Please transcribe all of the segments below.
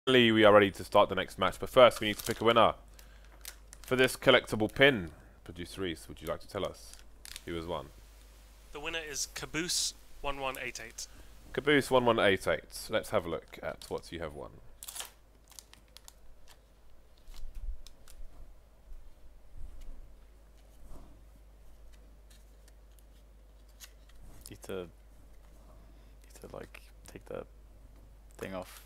We are ready to start the next match, but first we need to pick a winner for this collectible pin. Producer Reese, would you like to tell us who has won? The winner is Caboose 1188. Caboose 1188. Let's have a look at what you have won. Need to like take the thing off.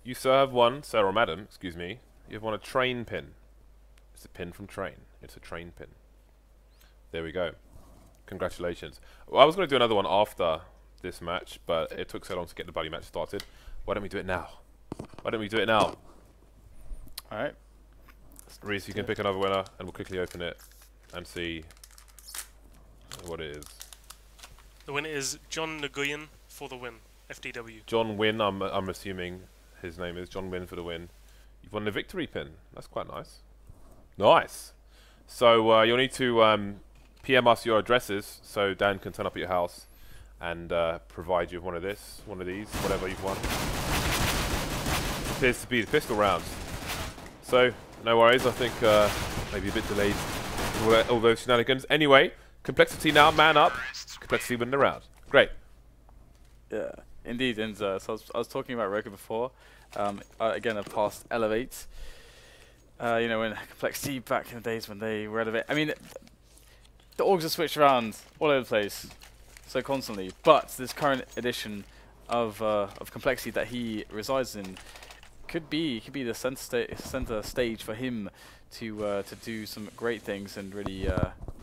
You, sir, have won, sir or madam, excuse me, you have won a train pin. It's a pin from train. It's a train pin. There we go. Congratulations. Well, I was going to do another one after this match, but it took so long to get the buddy match started. Why don't we do it now? Why don't we do it now? Alright. Reese, you can pick another winner, and we'll quickly open it and see what it is. The winner is John Nguyen for the win. FDW. John Wynn, I'm assuming his name is John Wynn for the win. You've won the victory pin. That's quite nice. Nice. So you'll need to PM us your addresses so Dan can turn up at your house and provide you with one of these, whatever you've won. It appears to be the pistol rounds. So no worries. I think maybe a bit delayed. All those shenanigans. Anyway, Complexity now, man up. Complexity winning the round. Great. Yeah, indeed. And so I was talking about Roka before. Again, I've passed Elevate. You know, when Complexity back in the days when they were Elevate. I mean, the orgs have switched around all over the place so constantly. But this current edition of Complexity that he resides in could be the center stage for him to do some great things and really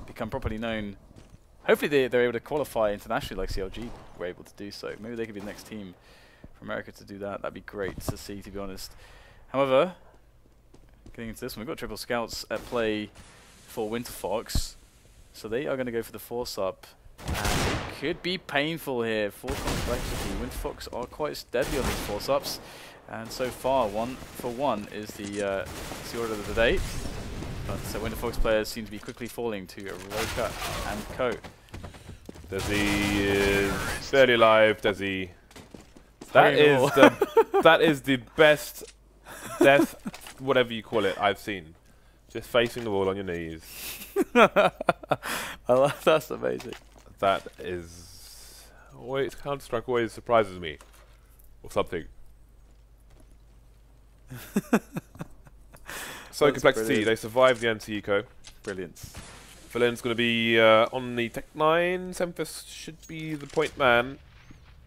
become properly known. Hopefully they're able to qualify internationally like CLG were able to do so. Maybe they could be the next team from America to do that. That'd be great to see, to be honest. However, getting into this one, we've got triple scouts at play for Winterfox. So they are going to go for the force up. And it could be painful here for Complexity. Winterfox are quite deadly on these force ups. And so far, 1 for 1 is the order of the day. But Winterfox players seem to be quickly falling to Roka and Co. Desi is barely alive. Desi. That is the best death, whatever you call it, I've seen. Just facing the wall on your knees. That's amazing. That is always Counter-Strike always surprises me, or something. So Complexity, they survived the anti-eco. Brilliant. Villain's going to be on the Tech 9. Semphis should be the point man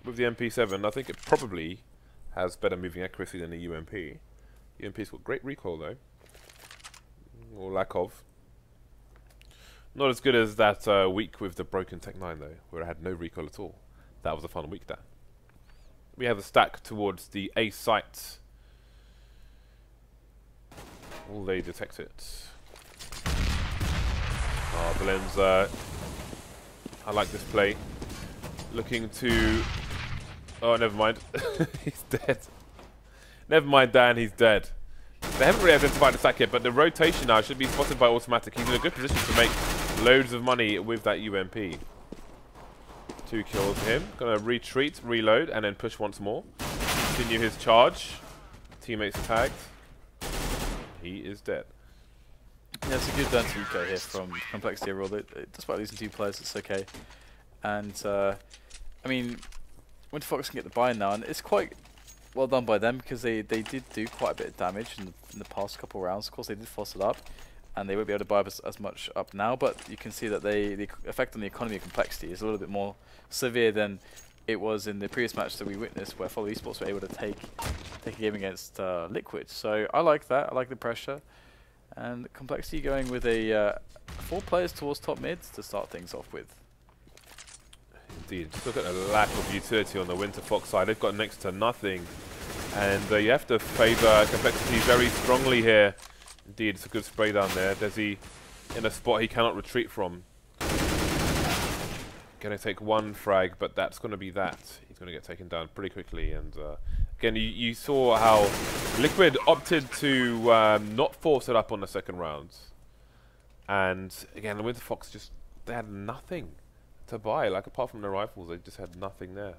with the MP7. I think it probably has better moving accuracy than the UMP. UMP's got great recoil though, or lack of. Not as good as that week with the broken Tech 9 though, where it had no recoil at all. That was a fun week there. We have a stack towards the FACEIT. Will they detect it? Oh, Belen's, I like this play. Looking to... Oh, never mind. He's dead. Never mind, Dan, he's dead. They haven't really identified the stack yet, but the rotation now should be spotted by automatic. He's in a good position to make loads of money with that UMP. 2 kills for him. Gonna retreat, reload, and then push once more. Continue his charge. Teammates tagged. He is dead. Yeah, it's a good anti-eco here from Complexity overall. Despite losing 2 players, it's okay. And, I mean, Winterfox can get the buy now, and it's quite well done by them because they did do quite a bit of damage in the past couple of rounds. Of course, they did force it up, and they won't be able to buy as much up now, but you can see that the effect on the economy of Complexity is a little bit more severe than it was in the previous match that we witnessed, where Follow Esports were able to take a game against Liquid. So I like that. I like the pressure. And Complexity going with a 4 players towards top mid to start things off with. Indeed. Just look at the lack of utility on the Winterfox side. They've got next to nothing. And you have to favour Complexity very strongly here. Indeed, it's a good spray down there. Desi in a spot he cannot retreat from. Going to take 1 frag, but that's going to be that. He's going to get taken down pretty quickly, and Again, you saw how Liquid opted to not force it up on the second round. And again, the Winterfox just, they had nothing to buy. Like, apart from the rifles, they just had nothing there.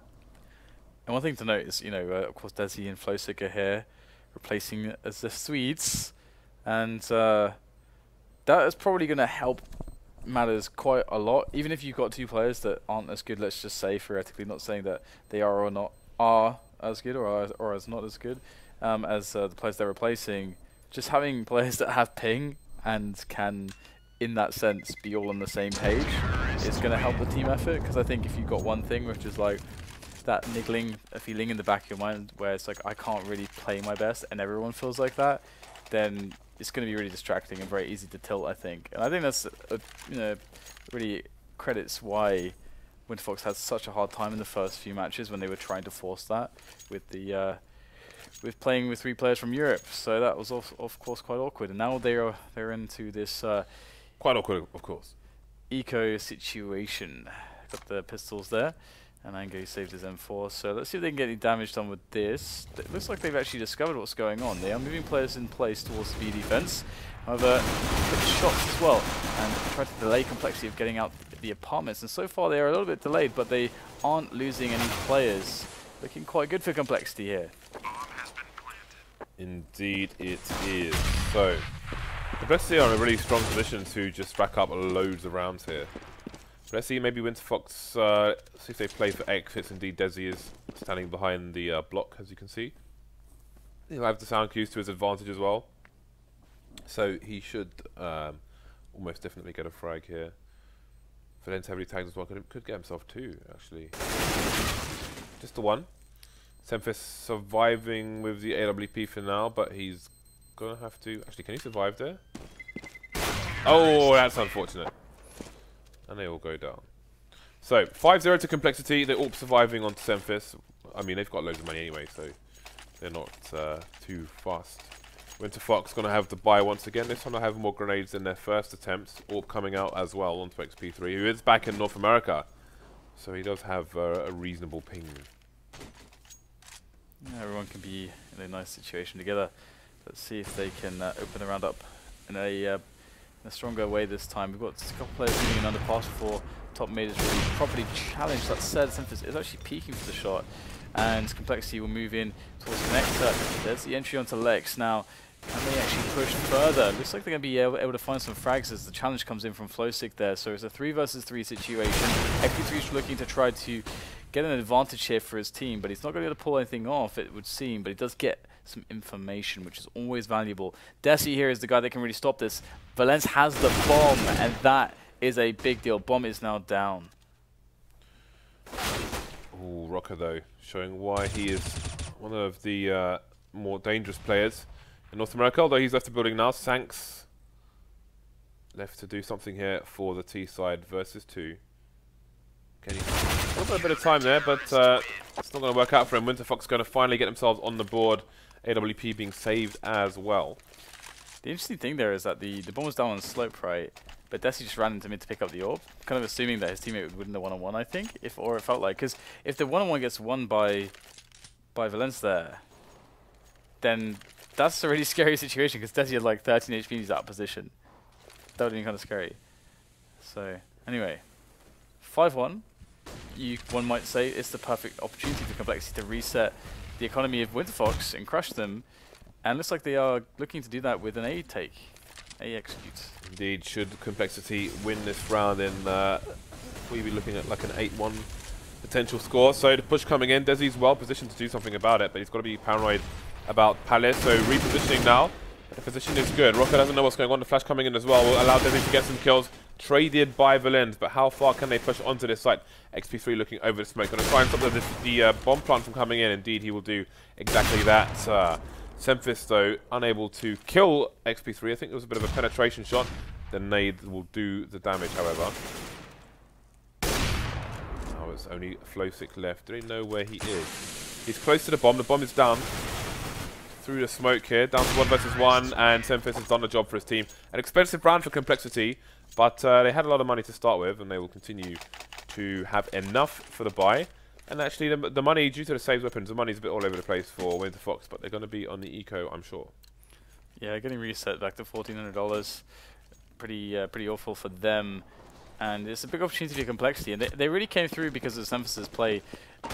And one thing to note is, you know, of course, Desi and FACEIT are here, replacing as the Swedes. And that is probably going to help matters quite a lot. Even if you've got two players that aren't as good, let's just say, theoretically, not saying that they are or not are as good or as not as good as the players they're replacing. Just having players that have ping and can, in that sense, be all on the same page is going to help the team effort. Because I think if you've got one thing which is like that niggling feeling in the back of your mind where it's like, I can't really play my best, and everyone feels like that, then it's going to be really distracting and very easy to tilt, I think. And I think that's, you know, really credits why Winterfox had such a hard time in the first few matches when they were trying to force that with the with playing with 3 players from Europe. So that was of course quite awkward. And now they're into this Quite awkward, of course. eco situation. Got the pistols there, and Ango saved his M4. So let's see if they can get any damage done with this. It looks like they've actually discovered what's going on. They are moving players in place towards the B defense. However, put shots as well and try to delay complexity of getting out the apartments. And so far they are a little bit delayed, but they aren't losing any players. Looking quite good for complexity here. Indeed it is. So, the best are in a really strong position to just rack up loads of rounds here. Let's see, maybe Winterfox, see if they play for X. Indeed, Desi is standing behind the block, as you can see. He'll have the sound cues to his advantage as well. So he should almost definitely get a frag here. Valence heavily tagged as well, could get himself 2, actually. Just the 1. Semphis surviving with the AWP for now, but he's gonna have to... Actually, can he survive there? Oh, that's unfortunate. And they all go down. So, 5-0 to complexity. They're all surviving on Semphis. I mean, they've got loads of money anyway, so they're not too fast. Winterfox going to have the buy once again. This time they'll have more grenades than their first attempts. Orb coming out as well onto XP3, who is back in North America. So he does have a reasonable ping. Yeah, everyone can be in a nice situation together. Let's see if they can open the round up in a stronger way this time. We've got a couple players moving in underpass before top mid is really properly challenged. That said, Semphis is actually peeking for the shot, and complexity will move in towards Connector. There's the entry onto Lex now. Can they actually push further? Looks like they're going to be able to find some frags as the challenge comes in from FACEIT there. So it's a 3 versus 3 situation. XP3 is looking to try to get an advantage here for his team, but he's not going to be able to pull anything off, it would seem. But he does get some information, which is always valuable. Desi here is the guy that can really stop this. Valence has the bomb, and that is a big deal. Bomb is now down. Ooh, Rocker though, showing why he is one of the more dangerous players in North America, although he's left the building now. Sanks left to do something here for the T side versus 2. Okay, a little bit of time there, but it's not going to work out for him. Winterfox going to finally get themselves on the board. AWP being saved as well. The interesting thing there is that the bomb was down on slope, right? But Desi just ran into mid to pick up the orb, kind of assuming that his teammate would win the one-on-one, I think, or it felt like. Because if the one-on-one gets won by Valence there, then that's a really scary situation, because Desi had like 13 HP and he's out of position. That would have been kind of scary. So, anyway, 5-1. One might say it's the perfect opportunity for complexity to reset the economy of Winterfox and crush them. And looks like they are looking to do that with an A take. A execute. Indeed, should complexity win this round, then we'll be looking at like an 8-1 potential score. So the push coming in, Desi's well positioned to do something about it, but he's got to be paranoid about Palace. So repositioning now. But the position is good. Rocker doesn't know what's going on. The flash coming in as well will allow Desi to get some kills. Traded by Valence, but how far can they push onto this site? XP3 looking over the smoke. Going to try and stop the bomb plant from coming in. Indeed, he will do exactly that. Semphis, though, unable to kill XP3. I think it was a bit of a penetration shot. The nade will do the damage, however. Now it's only FACEIT left. Do they know where he is? He's close to the bomb. The bomb is down. Through the smoke here. Down to 1 versus 1. And Semphis has done the job for his team. An expensive round for complexity. But they had a lot of money to start with. And they will continue to have enough for the buy. And actually, the money, due to the saves weapons, the money's a bit all over the place for Winterfox, but they're going to be on the eco, I'm sure. Yeah, getting reset back to $1,400. Pretty awful for them. And it's a big opportunity for Complexity. And they really came through because of Semphis' play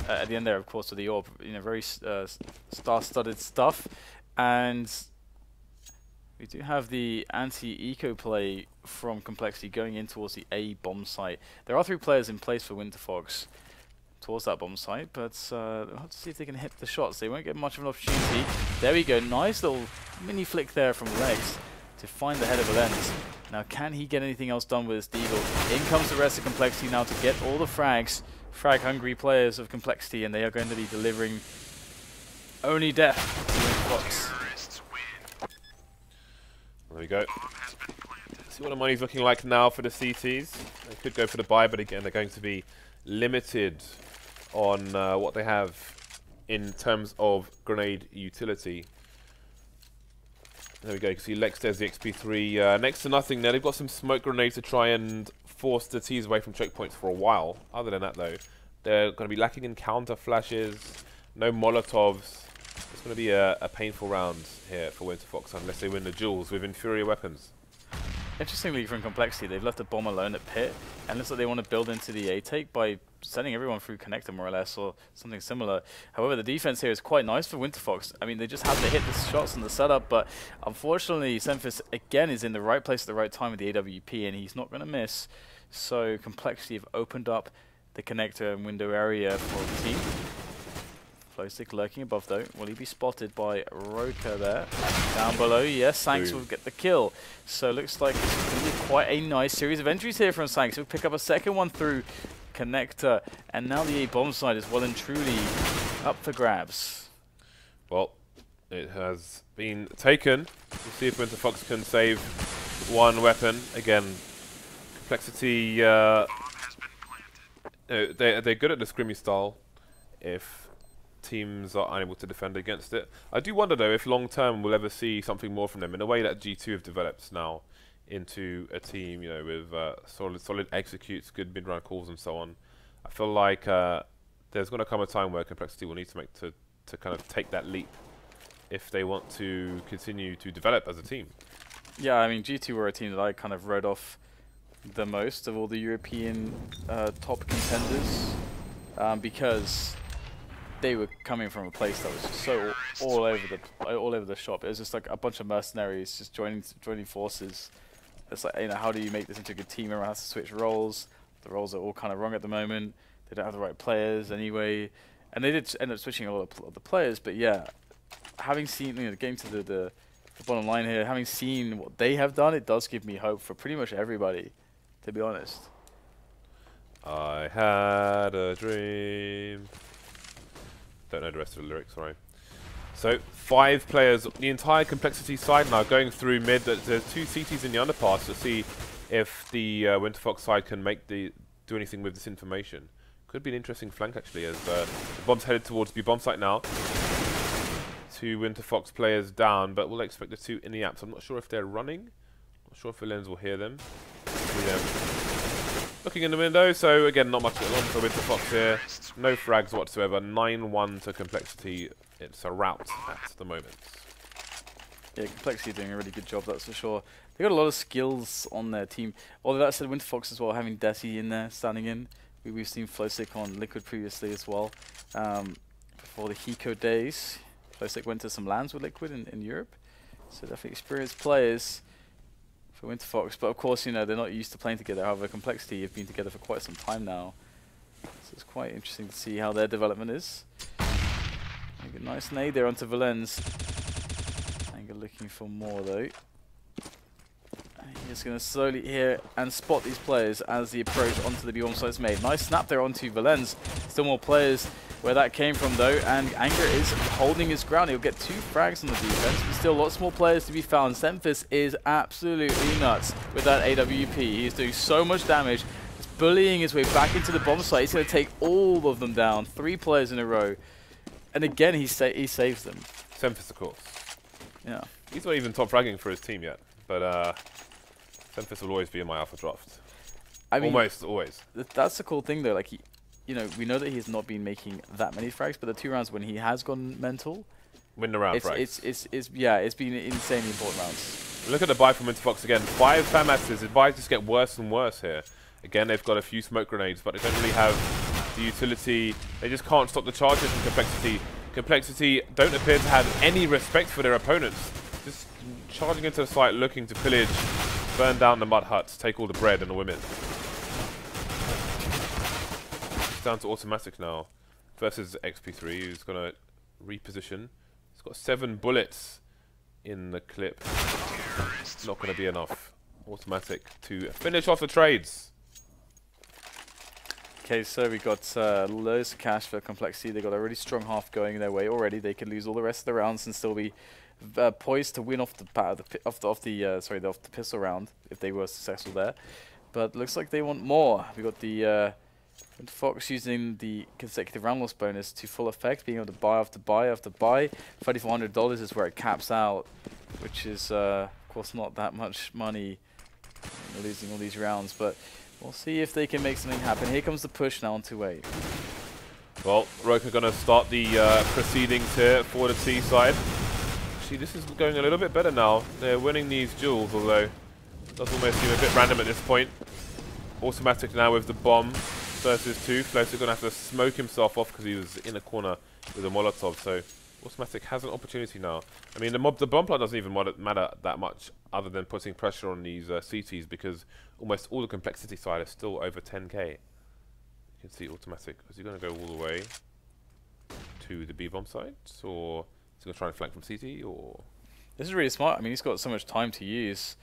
at the end there, of course, with the Orb. You know, very star-studded stuff. And we do have the anti-eco play from Complexity going in towards the A bomb site. There are 3 players in place for Winterfox towards that bomb site, but we'll have to see if they can hit the shots. They won't get much of an opportunity. There we go. Nice little mini flick there from Lex to find the head of a lens. Now, can he get anything else done with this Deagle? In comes the rest of Complexity now to get all the frags. Frag-hungry players of Complexity, and they are going to be delivering only death to Winterfox. There we go. See what the money's looking like now for the CTs. They could go for the buy, but again, they're going to be limited on what they have in terms of grenade utility. There we go. You can see Lex, there's the XP3. Next to nothing there. They've got some smoke grenades to try and force the T's away from choke points for a while. Other than that, though, they're going to be lacking in counter flashes, no Molotovs. It's going to be a painful round here for Winterfox unless they win the duels with inferior weapons. Interestingly, from Complexity, they've left a bomb alone at Pit, and looks like they want to build into the A-take by sending everyone through Connector, more or less, or something similar. However, the defense here is quite nice for Winterfox. I mean, they just have to hit the shots in the setup, but unfortunately, Semphis, again, is in the right place at the right time with the AWP, and he's not going to miss. So, Complexity have opened up the Connector and window area for the team. Flowstick lurking above, though. Will he be spotted by Roka there? Down below, yes, Sanks will get the kill. So looks like it's going to be quite a nice series of entries here from Sanks. He'll pick up a second one through Connector. And now the A-bomb side is well and truly up for grabs. Well, it has been taken. We'll see if Winterfox can save one weapon. Again, Complexity, they're good at the scrimmy style if teams are unable to defend against it. I do wonder, though, if long-term we'll ever see something more from them in a way that G2 have developed now into a team, you know, with solid executes, good mid-round calls, and so on. I feel like there's going to come a time where Complexity will need to make to kind of take that leap if they want to continue to develop as a team. Yeah, I mean, G2 were a team that I kind of wrote off the most of all the European top contenders because they were coming from a place that was just so all over the shop. It was just like a bunch of mercenaries just joining forces. It's like, you know, how do you make this into a good team? Everyone has to switch roles. The roles are all kind of wrong at the moment. They don't have the right players anyway, and they did end up switching a lot of the players. But yeah, having seen, you know, getting to the bottom line here, having seen what they have done, it does give me hope for pretty much everybody, to be honest. I had a dream. Don't know the rest of the lyrics, sorry. So, 5 players, the entire Complexity side now going through mid. There's 2 CTs in the underpass to see if the Winterfox side can do anything with this information. Could be an interesting flank, actually, as the bomb's headed towards the bomb site now. 2 Winterfox players down, but we'll expect the 2 in the apps. I'm not sure if they're running. Not sure if the lens will hear them. See them looking in the window, so again, not much going on for Winterfox here. No frags whatsoever. 9-1 to Complexity. It's a rout at the moment. Yeah, Complexity doing a really good job, that's for sure. They got a lot of skills on their team. Although that said, Winterfox as well, having Desi in there, standing in. We've seen Flowstick on Liquid previously as well. Before the Hiko days, Flowstick went to some lands with Liquid in Europe. So definitely experienced players for Winterfox. But of course, you know, they're not used to playing together. However, Complexity have been together for quite some time now. So it's quite interesting to see how their development is. A nice nade there onto Valens. Anger looking for more though. He's going to slowly hear and spot these players as the approach onto the B1 site is made. Nice snap there onto Valens. Still more players where that came from though, and Anger is holding his ground. He'll get 2 frags on the defense, but still lots more players to be found. Semphis is absolutely nuts with that AWP. He's doing so much damage. He's bullying his way back into the bomb site. He's going to take all of them down. 3 players in a row. And again, he saves them. Semphis, of course. Yeah. He's not even top fragging for his team yet, but Semphis will always be in my alpha draft. I mean, almost always. That's the cool thing though. Like you know, we know that he's not been making that many frags, but the 2 rounds when he has gone mental, Win the round frags. it's been insanely important rounds. Look at the buy from Winterfox again. 5 FAMASs. The buys just get worse and worse here. Again, they've got a few smoke grenades, but they don't really have the utility. They just can't stop the charges from Complexity. Complexity don't appear to have any respect for their opponents. Just charging into the site, looking to pillage, burn down the mud huts, take all the bread and the women. It's down to Automatic now versus XP3, who's going to reposition. He's got 7 bullets in the clip. Not going to be enough. Automatic to finish off the trades. Okay, so we got loads of cash for Complexity. They got a really strong half going their way already. They could lose all the rest of the rounds and still be poised to win off the pistol round if they were successful there. But looks like they want more. We got the Fox using the consecutive round loss bonus to full effect, being able to buy after buy after buy. $3,400 is where it caps out, which is of course not that much money, losing all these rounds, but we'll see if they can make something happen. Here comes the push now on 2-8. Well, Roka going to start the proceedings here for the T side. Actually, this is going a little bit better now. They're winning these duels, although it does almost seem a bit random at this point. Automatic now with the bomb versus 2. Floater going to have to smoke himself off because he was in a corner with a Molotov. So Automatic has an opportunity now. I mean, the bomb plant doesn't even matter that much other than putting pressure on these CTs because almost all the Complexity side is still over 10k. You can see Automatic. Is he going to go all the way to the B-bomb site? Or is he going to try and flank from CT? Or this is really smart. I mean, he's got so much time to use.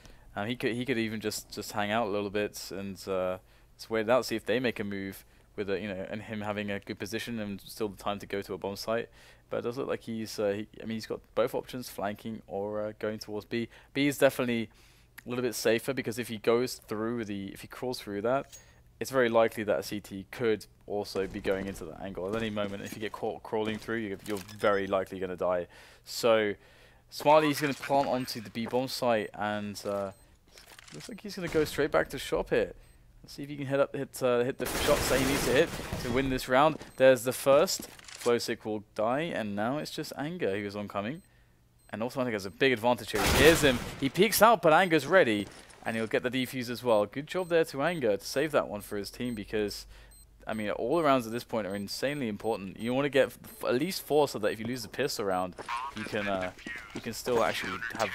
He could even just hang out a little bit and just wait it out, see if they make a move with a, and him having a good position and still the time to go to a bomb site. But it does look like he's he's got both options, flanking or going towards B. B is definitely a little bit safer because if he goes through if he crawls through that, it's very likely that a CT could also be going into that angle at any moment. If you get caught crawling through, you're very likely going to die. So smartly, he's going to plant onto the B bomb site and looks like he's going to go straight back to shop here. Let's see if he can hit the shots that he needs to hit to win this round. There's the first. Flowsick will die, and now it's just Anger who is oncoming. And Automatic has a big advantage here. He hears him. He peeks out, but Anger's ready, and he'll get the defuse as well. Good job there to Anger to save that one for his team because, I mean, all the rounds at this point are insanely important. You want to get at least 4 so that if you lose the pistol round, you can still actually have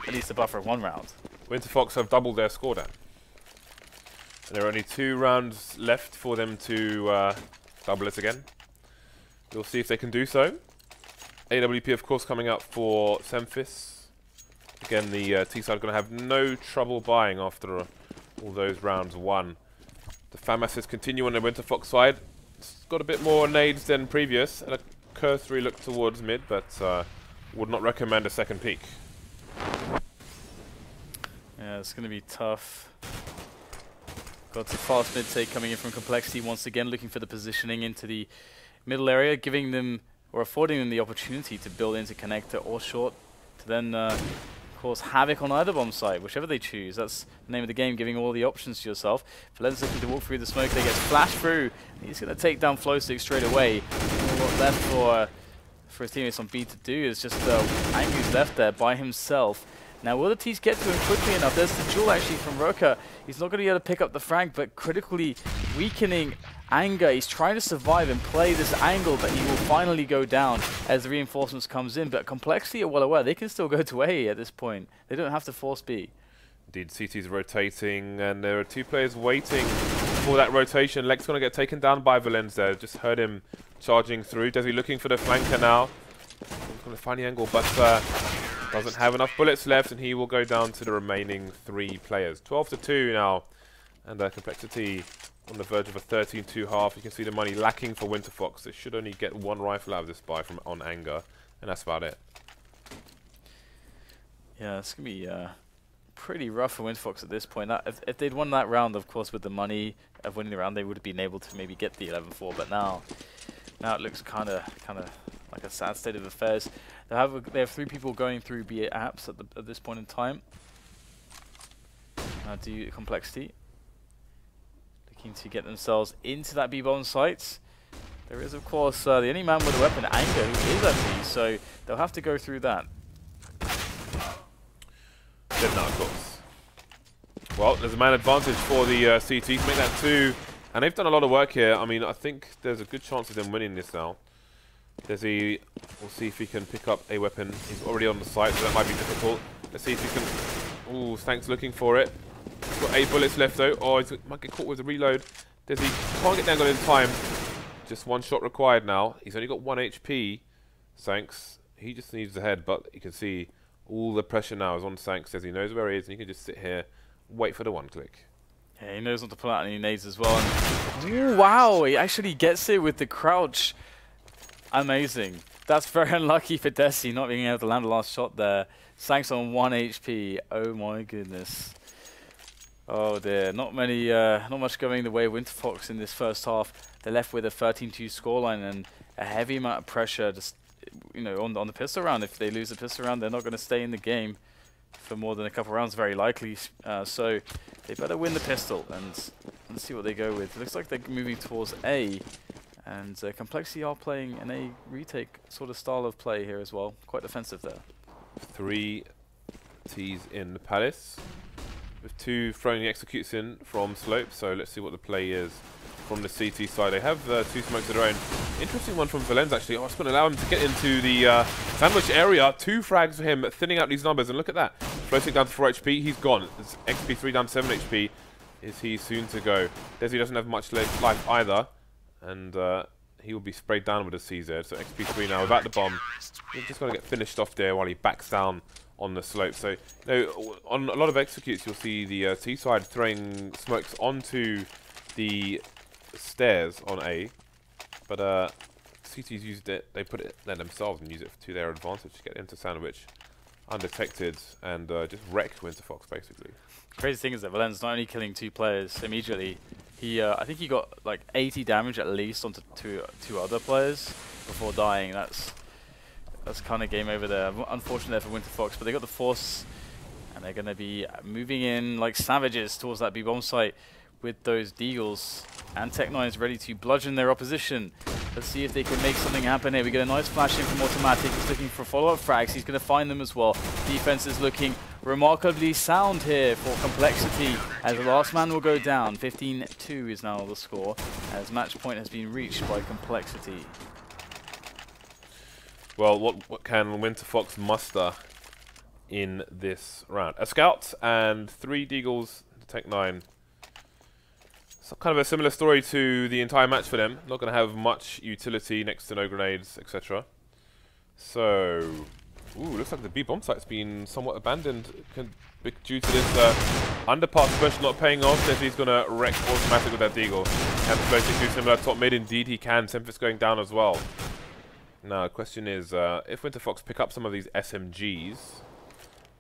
at least a buffer of 1 round. Winterfox have doubled their score down. And there are only 2 rounds left for them to double it again. We'll see if they can do so. AWP, of course, coming up for Semphis. Again, the T side are going to have no trouble buying after all those rounds won. The FAMASs continue on the Winterfox side. It's got a bit more nades than previous, and a cursory look towards mid, but would not recommend a second peek. Yeah, it's going to be tough. Got the fast mid take coming in from Complexity once again, looking for the positioning into the middle area, giving them or affording them the opportunity to build into connector or short to then cause havoc on either bomb site, whichever they choose. That's the name of the game, giving all the options to yourself. Valen's looking to walk through the smoke, they get flashed through. He's going to take down Flowstick straight away. All what's left for his teammates on B to do is just Angu's left there by himself. Now, will the T's get to him quickly enough? There's the duel actually from Roka. He's not going to be able to pick up the frag, but critically weakening Anger. He's trying to survive and play this angle, but he will finally go down as the reinforcements comes in. But Complexity are well aware they can still go to A at this point. They don't have to force B. Indeed, CT's rotating, and there are 2 players waiting for that rotation. Lek's going to get taken down by Valenz there. Just heard him charging through. Desi looking for the flanker now. He's going to find the angle, but doesn't have enough bullets left, and he will go down to the remaining 3 players. 12-2 now, and Complexity on the verge of a 13-2 half. You can see the money lacking for Winterfox. They should only get 1 rifle out of this buy from on Anger, and that's about it. Yeah, it's going to be pretty rough for Winterfox at this point. If they'd won that round, of course, with the money of winning the round, they would have been able to maybe get the 11-4, but now it looks kind of like a sad state of affairs. They have 3 people going through B apps at this point in time. Do Complexity looking to get themselves into that B-bomb site. There is, of course, the only man with a weapon, Anger, who is FD, so they'll have to go through that. Dead now, of course. Well, there's a man advantage for the CT to make that 2. And they've done a lot of work here. I mean, I think there's a good chance of them winning this now. Desi will see if he can pick up a weapon. He's already on the site, so that might be difficult. Let's see if he can... Ooh, Stank's looking for it. He's got 8 bullets left, though. Oh, he might get caught with a reload. Desi can't get down in time. Just 1 shot required now. He's only got 1 HP. Sanks, he just needs the head, but you can see all the pressure now is on Sanks. Desi knows where he is, and he can just sit here, wait for the 1-click. Yeah, he knows not to pull out any nades as well. And ooh, wow, he actually gets it with the crouch. Amazing. That's very unlucky for Desi not being able to land the last shot there. Sanks on 1 HP. Oh my goodness. Oh dear. Not much going the way of Winterfox in this first half. They're left with a 13-2 scoreline and a heavy amount of pressure just, you know, on the pistol round. If they lose the pistol round, they're not going to stay in the game for more than a couple rounds, very likely. So they better win the pistol and let's see what they go with. It looks like they're moving towards A, and Complexity are playing an A retake sort of style of play here as well. Quite defensive there. 3 T's in the Palace, with 2 throwing the executes in from Slope. So let's see what the play is from the CT side. They have 2 smokes of their own. Interesting one from Valenz actually. Oh, it's going to allow him to get into the sandwich area. 2 frags for him, thinning out these numbers. And look at that. Floating down to 4 HP. He's gone. It's XP3 down to 7 HP. Is he soon to go? Desi doesn't have much life either. And he will be sprayed down with a CZ. So XP3 now without the bomb. He's just going to get finished off there while he backs down on the slope. So, you know, on a lot of executes, you'll see the T side throwing smokes onto the stairs on A, but CT's used it. They put it there themselves and use it to their advantage to get into sandwich undetected and just wreck Winterfox basically. Crazy thing is that Valen's not only killing 2 players immediately. He, I think he got like 80 damage at least onto two other players before dying. That's kind of game over there. Unfortunate there for Winterfox, but they got the force and they're going to be moving in like savages towards that B-bomb site with those deagles, and Tech9 is ready to bludgeon their opposition. Let's see if they can make something happen here. We get a nice flash in from Automatic. He's looking for follow-up frags. He's going to find them as well. Defense is looking remarkably sound here for Complexity as the last man will go down. 15-2 is now the score as match point has been reached by Complexity. Well, what can Winterfox muster in this round? A scout and 3 deagles to Tech9. So kind of a similar story to the entire match for them. Not going to have much utility next to no grenades, etc. So, ooh, looks like the B-bomb site's been somewhat abandoned due to this underpass push not paying off. Desi's going to wreck Automatic with that deagle. And floating to similar top mid, indeed he can. Semphis going down as well. Now, the question is, if Winterfox pick up some of these SMGs,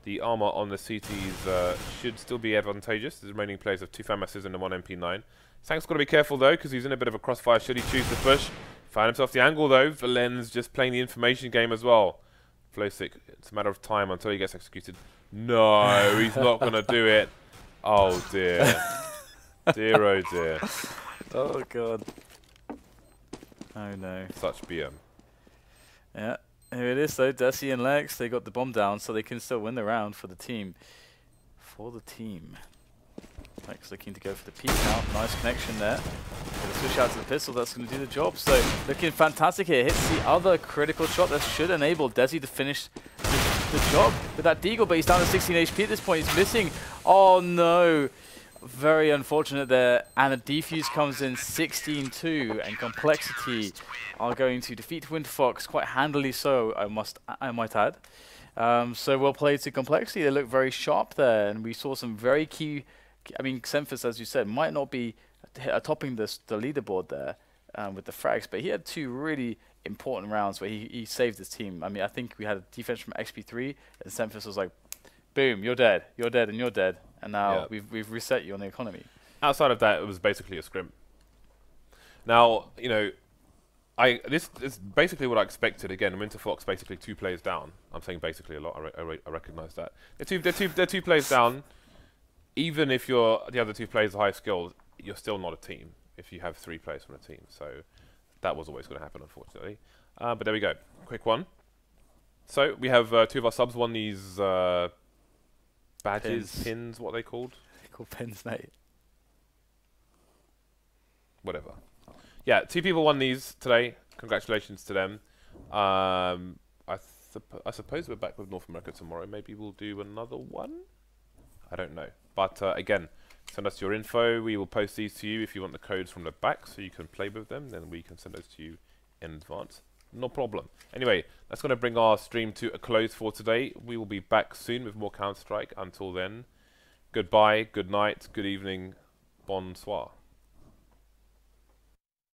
the armor on the CTs should still be advantageous. The remaining players have 2 FAMASs and 1 MP9. Sank's got to be careful though, because he's in a bit of a crossfire should he choose to push. Found himself the angle though. Valen's just playing the information game as well. Flowsick, it's a matter of time until he gets executed. No, he's not going to do it. Oh dear. Dear, oh dear. Oh god. Oh no. Such BM. Yeah. Here it is though, Desi and Lex, they got the bomb down so they can still win the round for the team. Lex looking to go for the peek out, nice connection there. Gonna switch out to the pistol, that's going to do the job. So looking fantastic here, hits the other critical shot that should enable Desi to finish the job with that deagle, but he's down to 16 HP at this point, he's missing. Oh no, very unfortunate there, and a defuse comes in 16-2, and Complexity are going to defeat Winterfox quite handily so, I might add. So well played to Complexity, they look very sharp there, and we saw some very key, I mean, Semphis, as you said, might not be topping the leaderboard there with the frags, but he had 2 really important rounds where he saved his team. I mean, I think we had a defense from XP3, and Semphis was like, boom, you're dead, and you're dead. And now we've reset you on the economy. Outside of that, it was basically a scrim. Now, you know, this is basically what I expected. Again, Winterfox basically 2 players down. I'm saying basically a lot. I recognise that. They're two players down. Even if the other 2 players are high skilled, you're still not a team if you have 3 players from a team. So that was always going to happen, unfortunately. But there we go. Quick one. So we have 2 of our subs won these badges, pins, what are they called? They're called pins, mate. Whatever. Yeah, 2 people won these today. Congratulations to them. I suppose we're back with North America tomorrow. Maybe we'll do another one. I don't know. But again, send us your info. We will post these to you if you want the codes from the back so you can play with them. Then we can send those to you in advance. No problem. Anyway, that's going to bring our stream to a close for today. We will be back soon with more Counter-Strike. Until then, goodbye, good night, good evening, bonsoir.